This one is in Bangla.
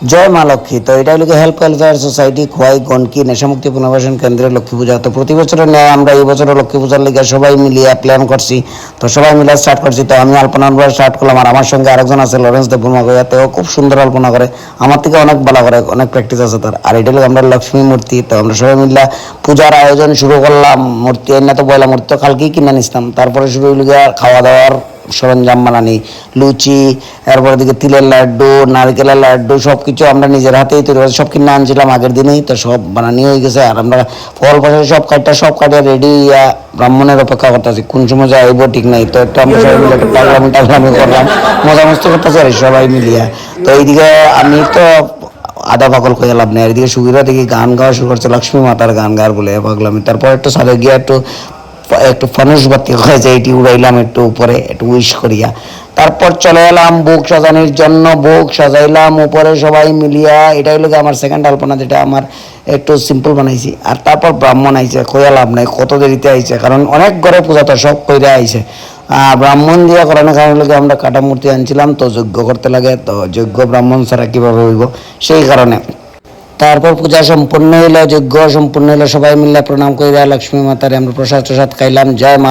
জয় মা লক্ষ্মী। তো এটা হলো হেল্প ওয়েলফেয়ার সোসাইটি খোয়াই গনকি নেশামুক্তি পুনর্বাসন কেন্দ্রের লক্ষ্মী পূজা। তো প্রতি বছরের ন্যায় আমরা এই বছরও লক্ষ্মী পূজার লেগে সবাই মিলিয়ে প্ল্যান করছি। তো সবাই মিলে স্টার্ট করছি। তো আমি আলপনা স্টার্ট করলাম, আর আমার সঙ্গে আরেকজন আছে লরেন্স দেববর্মা গয়া। তো খুব সুন্দর আলপনা করে, আমার থেকে অনেক ভালো করে, অনেক প্র্যাকটিস আছে তার। আর এটা হলো আমরা লক্ষ্মী মূর্তি। তো আমরা সবাই মিলে পূজার আয়োজন শুরু করলাম। মূর্তি এনে তো বয়লা মূর্তি তো কালকেই কিনে নিছিলাম। তারপরে শুরু হইল গিয়া খাওয়া দাওয়ার সরঞ্জাম বানানি, লুচি, এরপর দিকে তিলের লাড্ডু, নারকেলের লাড্ডু, সব কিছু আমরা নিজের হাতেই তৈরি করে সব কিনে আনছিলাম আগের দিনেই। তো সব বানানি হয়ে গেছে। আর আমরা ফল পাশে সব কাটে রেডি ব্রাহ্মণের অপেক্ষা করতেছি, কোন সময় যে আইব ঠিক নাই। তো একটু আমরা সবাই মিলে টাগলামি করলাম, মজা মস্তি করতেছি আর সবাই মিলিয়া। তো এইদিকে আমি তো আধা পাগল করে লাভ নেই। এদিকে সুবিধা দেখি গান গাওয়া শুরু করছে, লক্ষ্মী মাতার গান গাওয়ার বলে পাগলামি। তারপর একটু সাথে গিয়ে একটু ফানুস বাতি হয়েছে, এটি উড়াইলাম একটু উপরে, একটু উইশ করিয়া। তারপর চলে এলাম ভোগ সাজানোর জন্য, ভোগ সাজাইলাম উপরে সবাই মিলিয়া। এটা হলো আমার সেকেন্ড আলপনা, যেটা আমার একটু সিম্পল বানাইছি। আর তারপর ব্রাহ্মণ আইছে, কইয়া লাভ নাই কত দেরিতে আইছে, কারণ অনেক ঘরে পূজা তো সব কইরা আইছে। ব্রাহ্মণ দিয়ে করানোর কারণ হলো আমরা কাটা মূর্তি আনছিলাম, তো যজ্ঞ করতে লাগে। তো যজ্ঞ ব্রাহ্মণ ছাড়া কীভাবে হইব, সেই কারণে। তারপর পূজা সম্পূর্ণ হইলো, যজ্ঞ সম্পূর্ণ হইলো, সবাই মিলে প্রণাম কইরা লক্ষ্মী মাতারে আমরা প্রসাদ খাইলাম। জয় মা।